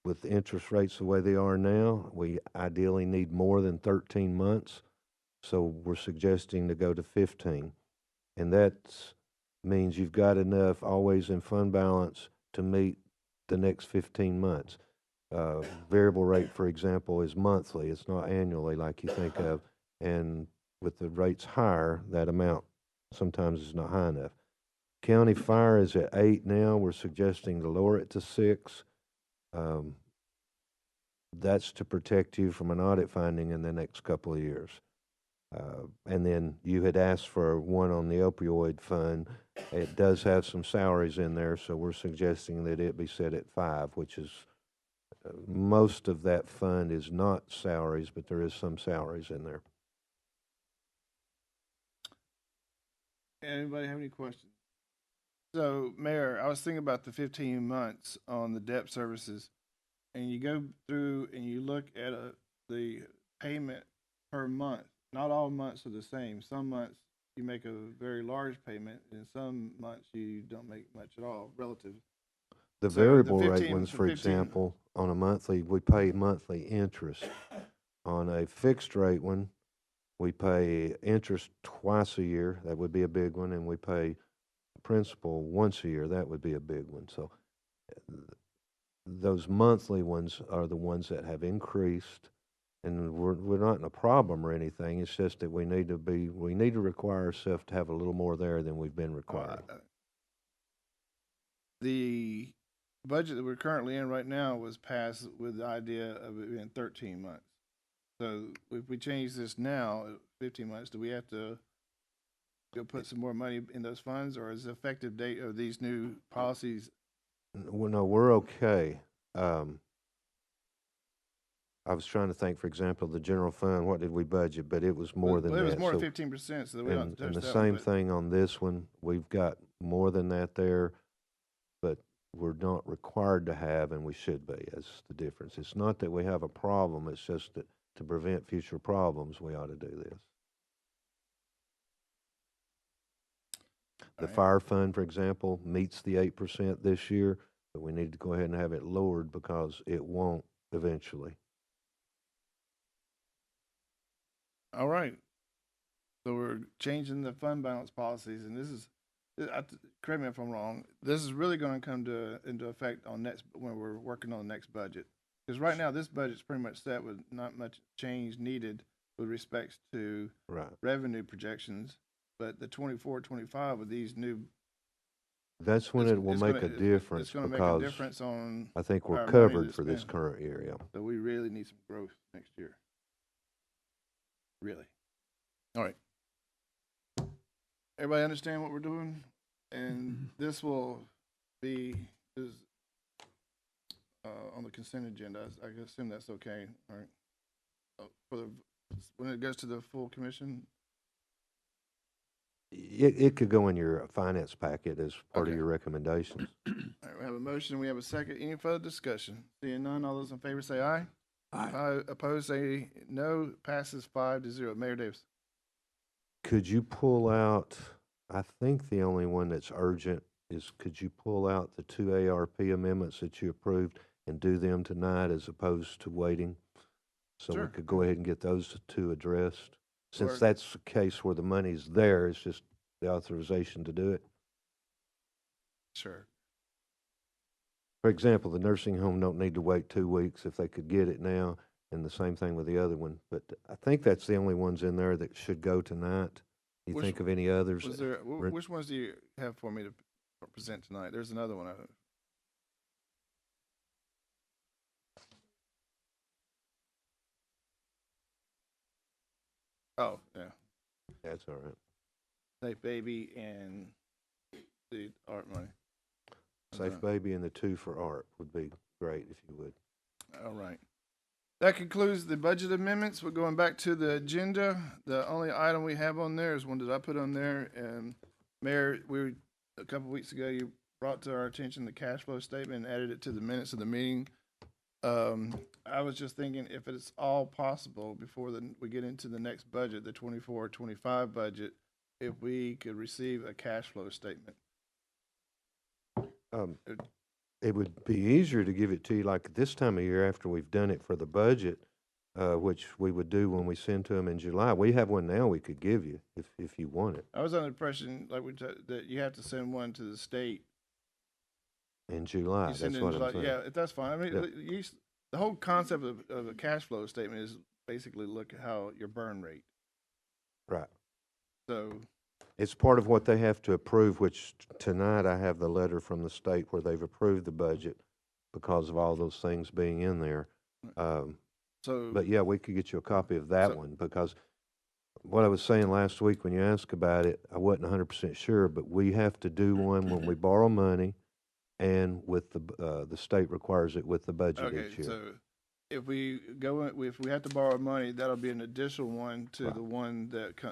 Speaker 3: with the interest rates the way they are now, we ideally need more than 13 months. So we're suggesting to go to 15. And that means you've got enough always in fund balance to meet the next 15 months. Variable rate, for example, is monthly. It's not annually like you think of. And with the rates higher, that amount sometimes is not high enough. County fire is at 8 now. We're suggesting to lower it to 6. That's to protect you from an audit finding in the next couple of years. And then you had asked for one on the opioid fund. It does have some salaries in there, so we're suggesting that it be set at 5, which is most of that fund is not salaries, but there is some salaries in there.
Speaker 1: Anybody have any questions? So, Mayor, I was thinking about the 15 months on the debt services, and you go through and you look at the payment per month. Not all months are the same. Some months you make a very large payment, and some months you don't make much at all, relative.
Speaker 3: The
Speaker 1: So the
Speaker 3: variable rate
Speaker 1: 15
Speaker 3: ones,
Speaker 1: the
Speaker 3: for
Speaker 1: 15
Speaker 3: example, on a monthly, we pay monthly interest. On a fixed rate one, we pay interest twice a year. That would be a big one, and we pay principal once a year. That would be a big one. So those monthly ones are the ones that have increased, and we're not in a problem or anything. It's just that we need to require ourselves to have a little more there than we've been requiring.
Speaker 1: The budget that we're currently in right now was passed with the idea of it being 13 months. So if we change this now, 15 months, do we have to go put some more money in those funds, or is the effective date of these new policies?
Speaker 3: Well, no, we're okay. I was trying to think, for example, the general fund, what did we budget? But it was more than
Speaker 1: Well, it was
Speaker 3: that.
Speaker 1: more than
Speaker 3: So-
Speaker 1: 15%, so we don't
Speaker 3: And
Speaker 1: touch
Speaker 3: the
Speaker 1: that
Speaker 3: same
Speaker 1: one.
Speaker 3: thing on this one, we've got more than that there, but we're not required to have, and we should be, that's the difference. It's not that we have a problem, it's just that to prevent future problems, we ought to do this. The
Speaker 1: Alright.
Speaker 3: fire fund, for example, meets the 8% this year, but we need to go ahead and have it lowered because it won't eventually.
Speaker 1: All right. So we're changing the fund balance policies, and this is, correct me if I'm wrong, this is really gonna come into effect on when we're working on the next budget. Because right now, this budget's pretty much set with not much change needed with respects to
Speaker 3: Right.
Speaker 1: revenue projections. But the 24-25 with these new.
Speaker 3: That's when it will
Speaker 1: it's
Speaker 3: make
Speaker 1: gonna-
Speaker 3: a difference
Speaker 1: It's gonna make a
Speaker 3: because
Speaker 1: difference on
Speaker 3: I think we're
Speaker 1: our money
Speaker 3: covered
Speaker 1: to
Speaker 3: for this
Speaker 1: spend.
Speaker 3: current year, yeah.
Speaker 1: So we really need some growth next year. Really. All right. Everybody understand what we're doing? And this will be, on the consent agenda. I assume that's okay, all right? When it goes to the full commission,
Speaker 3: It could go in your finance packet as part
Speaker 1: Okay.
Speaker 3: of your recommendations.
Speaker 1: all right, we have a motion, we have a second. Any further discussion? Seeing none, all those in favor say aye.
Speaker 2: Aye.
Speaker 1: Opposed, say no. Passes 5-0. Mayor Davis.
Speaker 3: Could you pull out, I think the only one that's urgent is, could you pull out the 2 ARP amendments that you approved and do them tonight as opposed to waiting? So we
Speaker 1: Sure.
Speaker 3: could go ahead and get those two addressed. Since
Speaker 1: Or-
Speaker 3: that's the case where the money's there, it's just the authorization to do it.
Speaker 1: Sure.
Speaker 3: For example, the nursing home don't need to wait 2 weeks if they could get it now, and the same thing with the other one. But I think that's the only ones in there that should go tonight. You
Speaker 1: Which-
Speaker 3: think of any others?
Speaker 1: Was there,
Speaker 3: Rick?
Speaker 1: which ones do you have for me to present tonight? There's another one. Oh, yeah.
Speaker 3: That's all right.
Speaker 1: Safe Baby and the art money.
Speaker 3: Safe Baby and the 2 for art would be great if you would.
Speaker 1: All right. That concludes the budget amendments. We're going back to the agenda. The only item we have on there is one that I put on there. And Mayor, a couple weeks ago, you brought to our attention the cash flow statement and added it to the minutes of the meeting. I was just thinking if it's all possible before we get into the next budget, the 24-25 budget, if we could receive a cash flow statement.
Speaker 3: It would be easier to give it to you like this time of year after we've done it for the budget, which we would do when we send to them in July. We have one now we could give you if you want it
Speaker 1: I was under the impression, like that you have to send one to the state.
Speaker 3: in July.
Speaker 1: You send
Speaker 3: That's
Speaker 1: it in
Speaker 3: what
Speaker 1: July.
Speaker 3: I'm saying.
Speaker 1: Yeah, that's fine. I mean,
Speaker 3: Yeah.
Speaker 1: the whole concept of a cash flow statement is basically look at how your burn rate.
Speaker 3: Right.
Speaker 1: So,
Speaker 3: It's part of what they have to approve, which tonight I have the letter from the state where they've approved the budget because of all those things being in there. But yeah, we could get you a copy of that
Speaker 1: So-
Speaker 3: one because what I was saying last week when you asked about it, I wasn't 100% sure, but we have to do one when we borrow money and with the state requires it with the budget
Speaker 1: okay,
Speaker 3: each year.
Speaker 1: so if we have to borrow money, that'll be an additional one to
Speaker 3: Right.
Speaker 1: the one that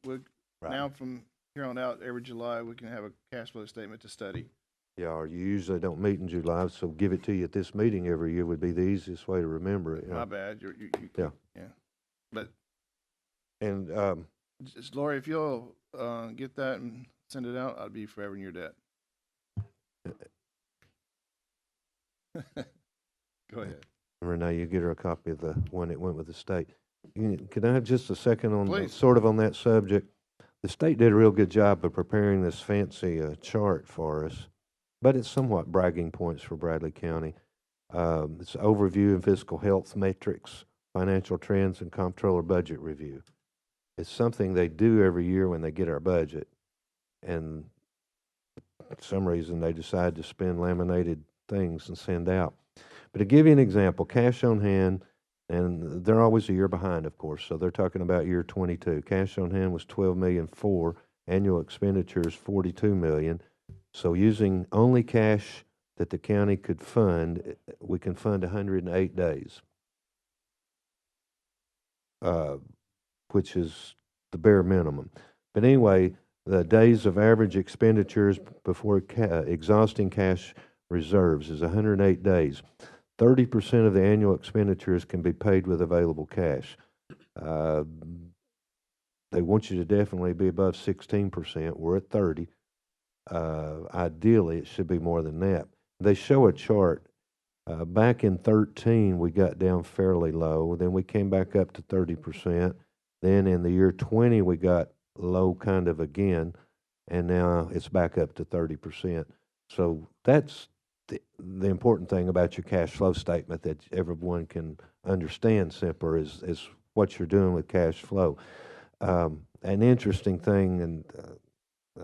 Speaker 1: we're
Speaker 3: Right.
Speaker 1: now from here on out, every July, we can have a cash flow statement to study.
Speaker 3: Yeah, or you usually don't meet in July, so give it to you at this meeting every year would be the easiest way to remember it.
Speaker 1: My
Speaker 3: Yeah.
Speaker 1: bad. You
Speaker 3: Yeah.
Speaker 1: yeah. But
Speaker 3: And,
Speaker 1: Just Lori, if you'll, get that and send it out, I'd be forever in your debt. Go ahead.
Speaker 3: Renee, you get her a copy of the one that went with the state. Can I have just a second on,
Speaker 1: Please.
Speaker 3: sort of on that subject? The state did a real good job of preparing this fancy chart for us, but it's somewhat bragging points for Bradley County. It's overview and fiscal health metrics, financial trends, and comptroller budget review. It's something they do every year when they get our budget, and for some reason they decide to spend laminated things and send out. But to give you an example, cash on hand, and they're always a year behind, of course, so they're talking about year 22. Cash on hand was 12,000,004, annual expenditures 42 million. So using only cash that the county could fund, we can fund 108 days, which is the bare minimum. But anyway, the days of average expenditures before exhausting cash reserves is 108 days. 30% of the annual expenditures can be paid with available cash. They want you to definitely be above 16%. We're at 30. Ideally, it should be more than that. They show a chart. Back in 13, we got down fairly low. Then we came back up to 30%. Then in the year 20, we got low kind of again. And now it's back up to 30%. So that's the important thing about your cash flow statement that everyone can understand simpler is what you're doing with cash flow. An interesting thing, and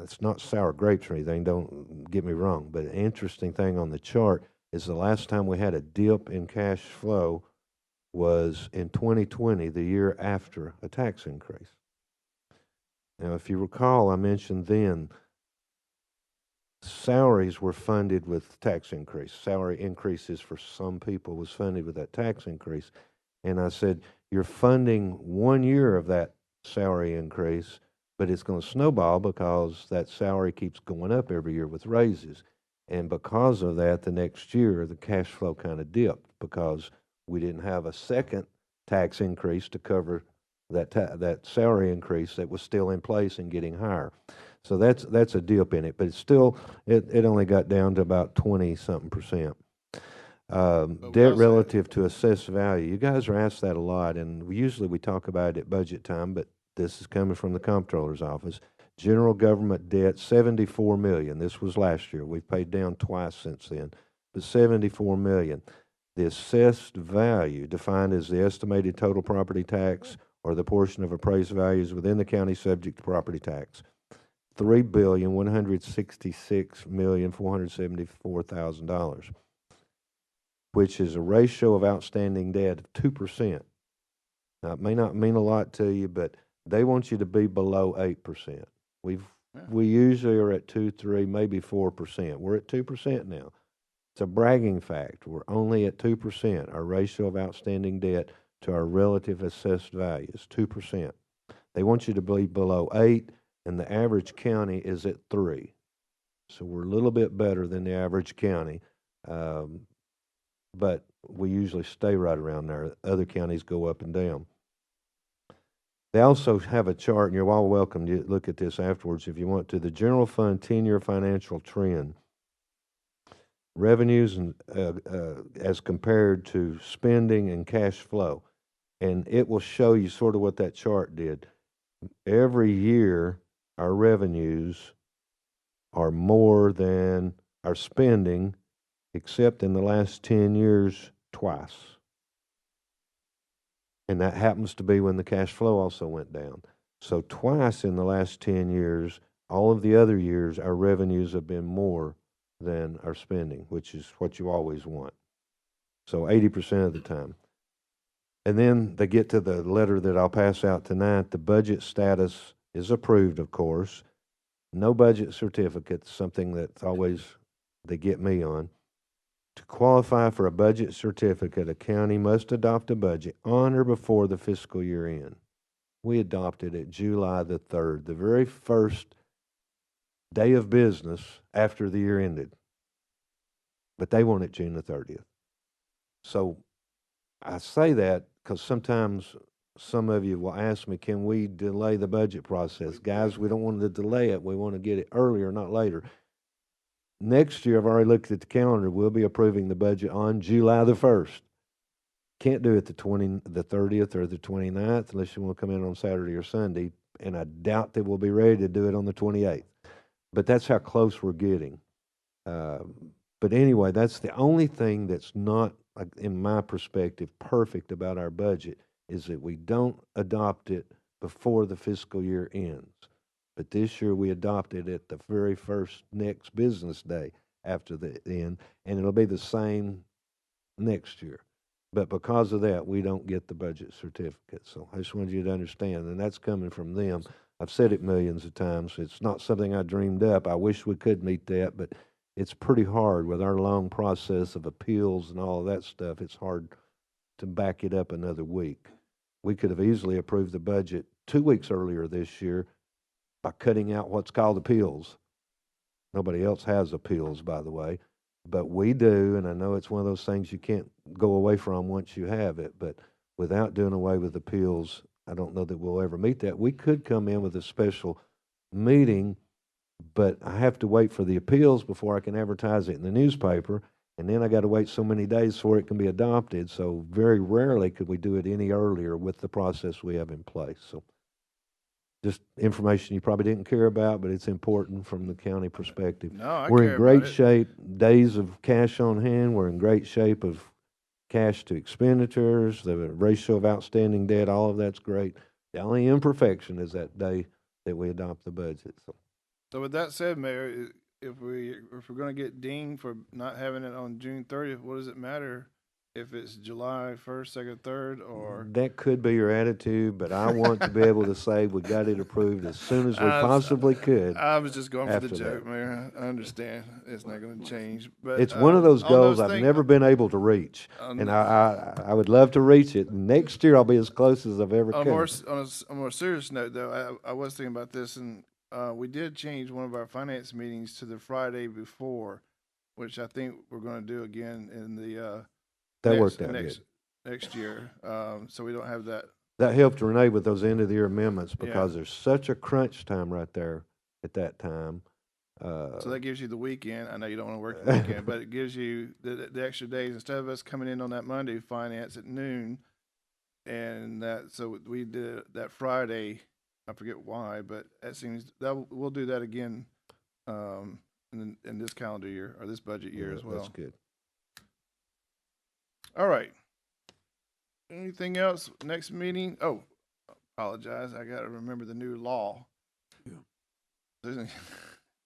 Speaker 3: it's not sour grapes or anything, don't get me wrong, but an interesting thing on the chart is the last time we had a dip in cash flow was in 2020, the year after a tax increase. Now, if you recall, I mentioned then salaries were funded with tax increase. Salary increases for some people was funded with that tax increase. And I said, you're funding 1 year of that salary increase, but it's going to snowball because that salary keeps going up every year with raises. And because of that, the next year, the cash flow kind of dipped because we didn't have a second tax increase to cover that salary increase that was still in place and getting higher. So that's a dip in it, but it's still, it only got down to about 20-something%.
Speaker 1: we
Speaker 3: Debt
Speaker 1: also-
Speaker 3: relative to assessed value. You guys are asked that a lot, and usually we talk about it at budget time, but this is coming from the comptroller's office. General government debt, 74 million. This was last year. We've paid down twice since then, but 74 million. The assessed value, defined as the estimated total property tax or the portion of appraised values within the county subject to property tax. $3,166,474,000, which is a ratio of outstanding debt of 2%. Now, it may not mean a lot to you, but they want you to be below 8%. We usually are at 2, 3, maybe 4%. We're at 2% now. It's a bragging fact. We're only at 2%. Our ratio of outstanding debt to our relative assessed value is 2%. They want you to be below 8, and the average county is at 3. So we're a little bit better than the average county, but we usually stay right around there. Other counties go up and down. They also have a chart, and you're all welcome to look at this afterwards if you want to. The general fund 10-year financial trend. Revenues and as compared to spending and cash flow. And it will show you sort of what that chart did. Every year, our revenues are more than our spending, except in the last 10 years, twice. And that happens to be when the cash flow also went down. So twice in the last 10 years, all of the other years, our revenues have been more than our spending, which is what you always want. So 80% of the time. And then they get to the letter that I'll pass out tonight. The budget status is approved, of course. No budget certificate, something that's always, they get me on. To qualify for a budget certificate, a county must adopt a budget on or before the fiscal year end. We adopted it July the 3rd, the very first day of business after the year ended. But they want it June the 30th. So I say that because sometimes some of you will ask me, can we delay the budget process? Guys, we don't want to delay it. We want to get it earlier, not later. Next year, I've already looked at the calendar. We'll be approving the budget on July the 1st. Can't do it the 30th or the 29th unless you want to come in on Saturday or Sunday. And I doubt that we'll be ready to do it on the 28th. But that's how close we're getting. But anyway, that's the only thing that's not, in my perspective, perfect about our budget is that we don't adopt it before the fiscal year ends. But this year we adopted it the very first next business day after the end, and it'll be the same next year. But because of that, we don't get the budget certificate. So I just wanted you to understand, and that's coming from them. I've said it millions of times. It's not something I dreamed up. I wish we could meet that, but it's pretty hard with our long process of appeals and all of that stuff. It's hard to back it up another week. We could have easily approved the budget 2 weeks earlier this year by cutting out what's called appeals. Nobody else has appeals, by the way, but we do, and I know it's one of those things you can't go away from once you have it, but without doing away with appeals, I don't know that we'll ever meet that. We could come in with a special meeting, but I have to wait for the appeals before I can advertise it in the newspaper, and then I got to wait so many days before it can be adopted. So very rarely could we do it any earlier with the process we have in place. So just information you probably didn't care about, but it's important from the county perspective.
Speaker 1: No, I
Speaker 3: We're
Speaker 1: care
Speaker 3: in
Speaker 1: about
Speaker 3: great
Speaker 1: it.
Speaker 3: shape, days of cash on hand. We're in great shape of cash to expenditures, the ratio of outstanding debt, all of that's great. The only imperfection is that day that we adopt the budget.
Speaker 1: So with that said, Mayor, if we're going to get dinged for not having it on June 30th, what does it matter if it's July 1st, 2nd, 3rd, or?
Speaker 3: That could be your attitude, but I want to be able to say we got it approved as soon as we possibly could.
Speaker 1: I was just going for the
Speaker 3: after
Speaker 1: joke,
Speaker 3: that.
Speaker 1: Mayor. I understand it's not going to change, but
Speaker 3: It's one of those
Speaker 1: on
Speaker 3: goals I've
Speaker 1: things-
Speaker 3: never been able to reach,
Speaker 1: on
Speaker 3: and
Speaker 1: the-
Speaker 3: I would love to reach it. Next year I'll be as close as I've ever
Speaker 1: On a
Speaker 3: come.
Speaker 1: more serious note, though, I was thinking about this, and we did change one of our finance meetings to the Friday before, which I think we're going to do again in the
Speaker 3: That worked out good.
Speaker 1: next year. So we don't have that.
Speaker 3: That helped Renee with those end of the year amendments because
Speaker 1: Yeah.
Speaker 3: there's such a crunch time right there at that time.
Speaker 1: So that gives you the weekend. I know you don't want to work the weekend, but it gives you the extra days instead of us coming in on that Monday finance at noon, and so we did it that Friday. I forget why, but that seems that we'll do that again in this calendar year or this budget year
Speaker 3: Yeah,
Speaker 1: as well.
Speaker 3: That's good.
Speaker 1: All right. Anything else? Next meeting? Oh, apologize. I got to remember the new law.
Speaker 2: Yeah.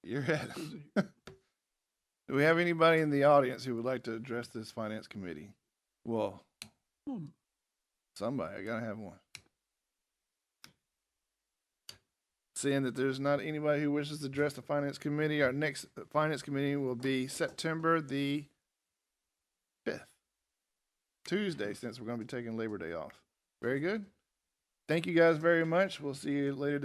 Speaker 1: You're ahead. Do we have anybody in the audience who would like to address this finance committee? Well, somebody. I got to have one. Seeing that there's not anybody who wishes to address the finance committee, our next finance committee will be September the 5th. Tuesday, since we're going to be taking Labor Day off. Very good. Thank you guys very much. We'll see you later.